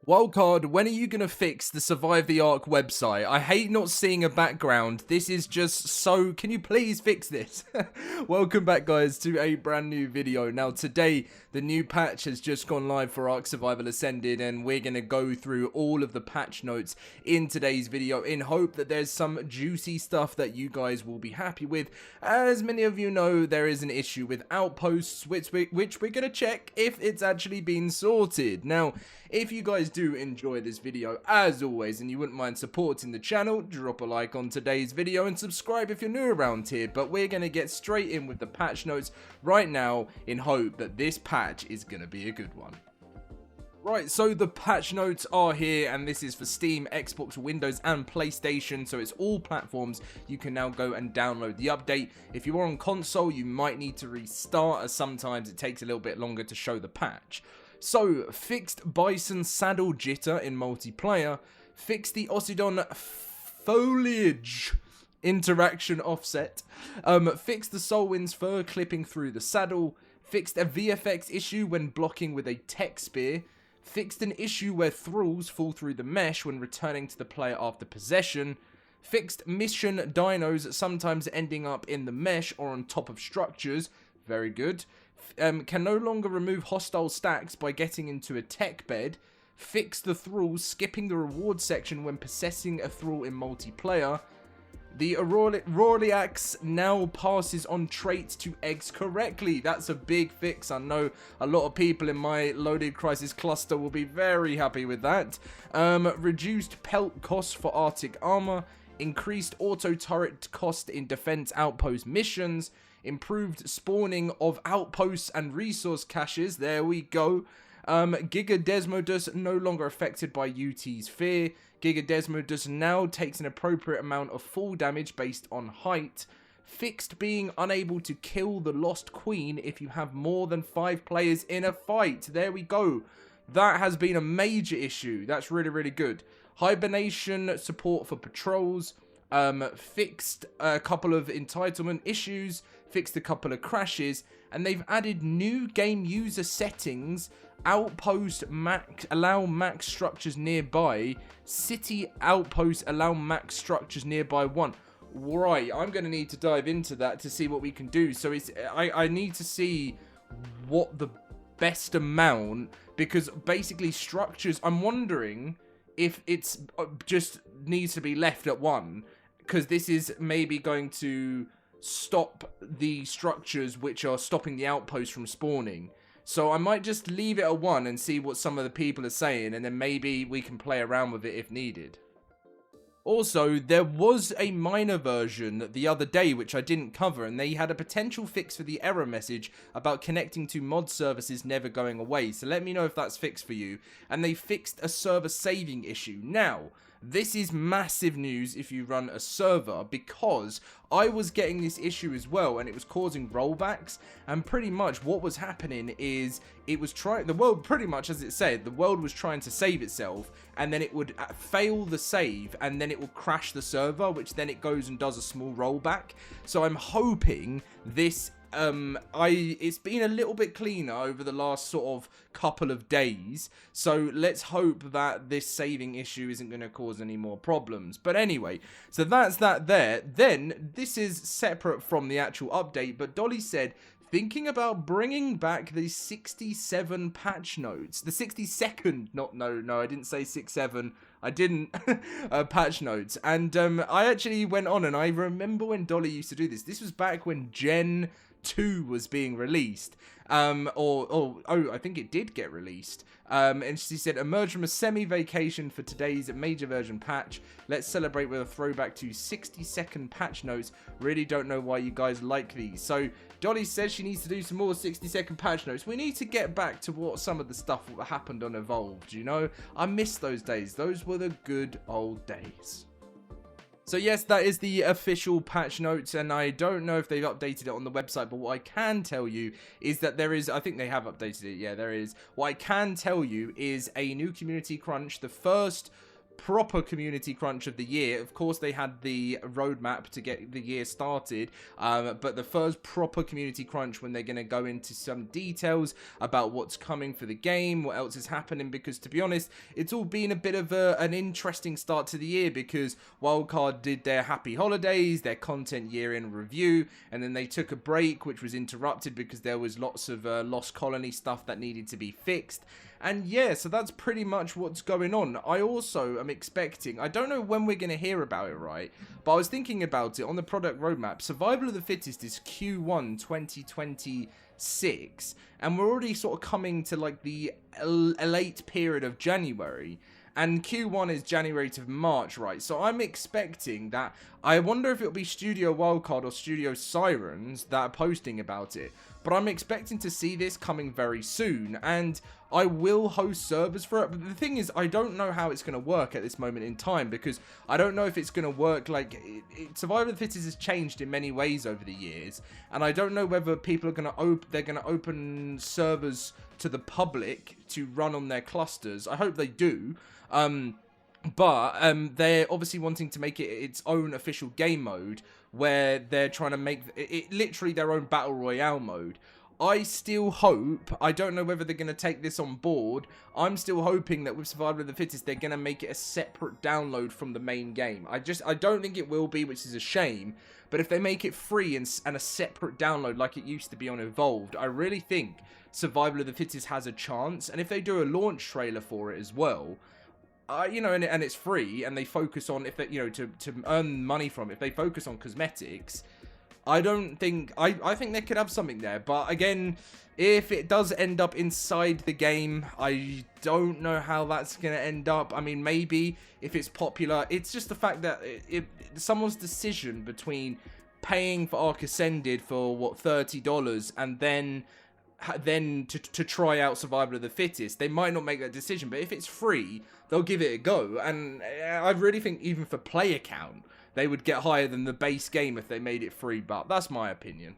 Wildcard, when are you going to fix the Survive the Ark website? I hate not seeing a background. This is just so... Can you please fix this? Welcome back, guys, to a brand new video. Now, today, the new patch has just gone live for Ark Survival Ascended, and we're going to go through all of the patch notes in today's video in hope that there's some juicy stuff that you guys will be happy with. As many of you know, there is an issue with outposts, which we're going to check if it's actually been sorted. Now, if you guys do enjoy this video, as always, and you wouldn't mind supporting the channel, drop a like on today's video and subscribe if you're new around here. But we're going to get straight in with the patch notes right now in hope that this patch is going to be a good one. Right, so the patch notes are here, and this is for Steam, Xbox, Windows, and PlayStation, so it's all platforms. You can now go and download the update. If you are on console, you might need to restart, as sometimes it takes a little bit longer to show the patch. So, fixed Bison Saddle Jitter in multiplayer, fixed the Osidon Foliage Interaction Offset, fixed the Soulwind's Fur clipping through the saddle, fixed a VFX issue when blocking with a tech spear, fixed an issue where thralls fall through the mesh when returning to the player after possession, fixed mission dinos sometimes ending up in the mesh or on top of structures, very good, can no longer remove hostile stacks by getting into a tech bed, fixed the thralls skipping the reward section when possessing a thrall in multiplayer. The Aureliax now passes on traits to eggs correctly. That's a big fix. I know a lot of people in my LoadedCrysis cluster will be very happy with that. Reduced pelt cost for Arctic armor. Increased auto turret cost in defense outpost missions. Improved spawning of outposts and resource caches. There we go. Giga Desmodus no longer affected by UT's fear. Giga Desmodus now takes an appropriate amount of fall damage based on height. Fixed being unable to kill the Lost Queen if you have more than 5 players in a fight. There we go. That has been a major issue. That's really, really good. Hibernation support for patrols. Fixed a couple of entitlement issues. Fixed a couple of crashes. And they've added new game user settings. Outpost max allow max structures nearby. City outpost allow max structures nearby 1. Right, I'm going to need to dive into that to see what we can do. So it's I need to see what the best amount, because basically structures, I'm wondering if it's just needs to be left at 1, because this is maybe going to stop the structures which are stopping the outpost from spawning. So I might just leave it at 1 and see what some of the people are saying, and then maybe we can play around with it if needed. Also, there was a minor version the other day which I didn't cover, and they had a potential fix for the error message about connecting to mod services never going away. So let me know if that's fixed for you. And they fixed a server saving issue. Now, this is massive news if you run a server, because I was getting this issue as well, and it was causing rollbacks. And pretty much what was happening is it was trying, the world, pretty much as it said, the world was trying to save itself, and then it would fail the save, and then it will crash the server, which then it goes and does a small rollback. So I'm hoping this it's been a little bit cleaner over the last sort of couple of days, so let's hope that this saving issue isn't going to cause any more problems. But anyway, so that's that there. Then this is separate from the actual update, but Dolly said thinking about bringing back the 67 patch notes, the 62nd, no, I didn't say 67, I didn't, patch notes. And I actually went on, and I remember when Dolly used to do this. This was back when Gen 2 was being released, I think it did get released, and she said, emerge from a semi-vacation for today's major version patch. Let's celebrate with a throwback to 60-second patch notes. Really don't know why you guys like these. So Dolly says she needs to do some more 60-second patch notes. We need to get back to what some of the stuff that happened on Evolved, you know? I miss those days. Those were the good old days. So yes, that is the official patch notes, and I don't know if they've updated it on the website, but what I can tell you is that there is, I think they have updated it, yeah, there is. What I can tell you is a new community crunch, the first proper community crunch of the year. Of course, they had the roadmap to get the year started, but the first proper community crunch when they're going to go into some details about what's coming for the game, what else is happening, because to be honest, it's all been a bit of an interesting start to the year, because Wildcard did their happy holidays, their content year in review, and then they took a break, which was interrupted because there was lots of Lost Colony stuff that needed to be fixed. And yeah, so that's pretty much what's going on. I also am expecting, I don't know when we're going to hear about it, right? But I was thinking about it on the product roadmap. Survival of the Fittest is Q1 2026. And we're already sort of coming to like the late period of January. And Q1 is January to March, right? So I'm expecting that. I wonder if it'll be Studio Wildcard or Studio Sirens that are posting about it. But I'm expecting to see this coming very soon. And I will host servers for it. But the thing is, I don't know how it's going to work at this moment in time. Because I don't know if it's going to work like... Survival of the Fittest has changed in many ways over the years. And I don't know whether people are going to they're going to open servers to the public to run on their clusters. I hope they do. But they're obviously wanting to make it its own official game mode, where they're trying to make it literally their own battle royale mode. I still hope, I don't know whether they're going to take this on board, I'm still hoping that with Survival of the Fittest, they're going to make it a separate download from the main game. I don't think it will be, which is a shame, but if they make it free and a separate download like it used to be on Evolved, I really think Survival of the Fittest has a chance, and if they do a launch trailer for it as well, you know, and it's free, and they focus on, if they, you know, to earn money from it, if they focus on cosmetics, I think they could have something there. But again, if it does end up inside the game, I don't know how that's going to end up. I mean, maybe if it's popular, it's just the fact that someone's decision between paying for ARK Ascended for, what, $30, and then to try out Survival of the Fittest, they might not make that decision. But if it's free, they'll give it a go. And I really think even for player count, they would get higher than the base game if they made it free, but that's my opinion.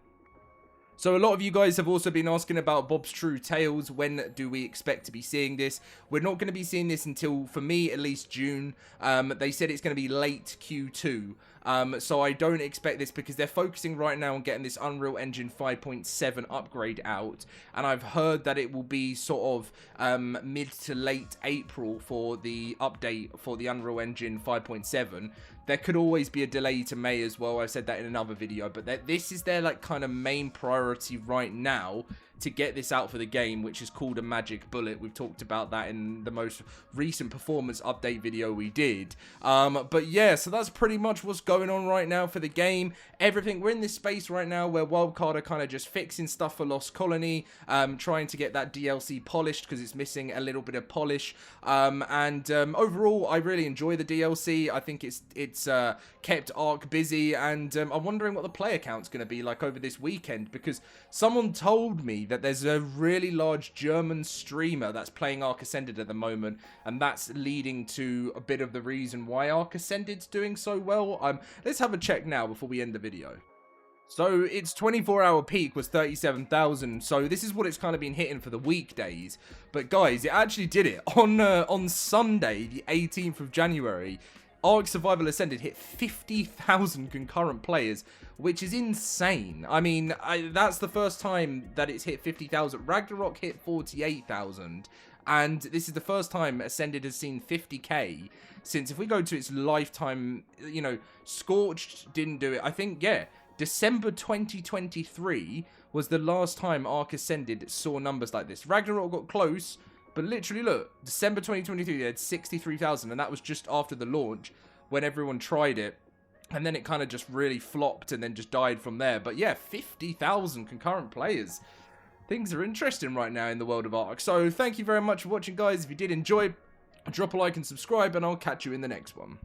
So a lot of you guys have also been asking about Bob's True Tales. When do we expect to be seeing this? We're not going to be seeing this until, for me, at least June. They said it's going to be late Q2. So I don't expect this because they're focusing right now on getting this Unreal Engine 5.7 upgrade out. And I've heard that it will be sort of mid to late April for the update for the Unreal Engine 5.7. There could always be a delay to May as well. I've said that in another video, but this is their like kind of main priority right now to get this out for the game, which is called a Magic Bullet. We've talked about that in the most recent performance update video we did. But yeah, so that's pretty much what's going on right now for the game. Everything, we're in this space right now where Wildcard are kind of just fixing stuff for Lost Colony, trying to get that DLC polished because it's missing a little bit of polish. Overall, I really enjoy the DLC. I think it's kept ARK busy, and I'm wondering what the player count's going to be like over this weekend, because someone told me that there's a really large German streamer that's playing ARK Ascended at the moment, and that's leading to a bit of the reason why ARK Ascended's doing so well. Let's have a check now before we end the video. So its 24-hour peak was 37,000. So this is what it's kind of been hitting for the weekdays. But guys, it actually did it on Sunday, the 18th of January. ARK Survival Ascended hit 50,000 concurrent players, which is insane. I mean, that's the first time that it's hit 50,000. Ragnarok hit 48,000. And this is the first time Ascended has seen 50k since, if we go to its lifetime, you know, Scorched didn't do it. I think, yeah, December 2023 was the last time ARK Ascended saw numbers like this. Ragnarok got close, but literally, look, December 2023, they had 63,000, and that was just after the launch when everyone tried it. And then it kind of just really flopped and then just died from there. But yeah, 50,000 concurrent players. Things are interesting right now in the world of ARK. So thank you very much for watching, guys. If you did enjoy, drop a like and subscribe, and I'll catch you in the next one.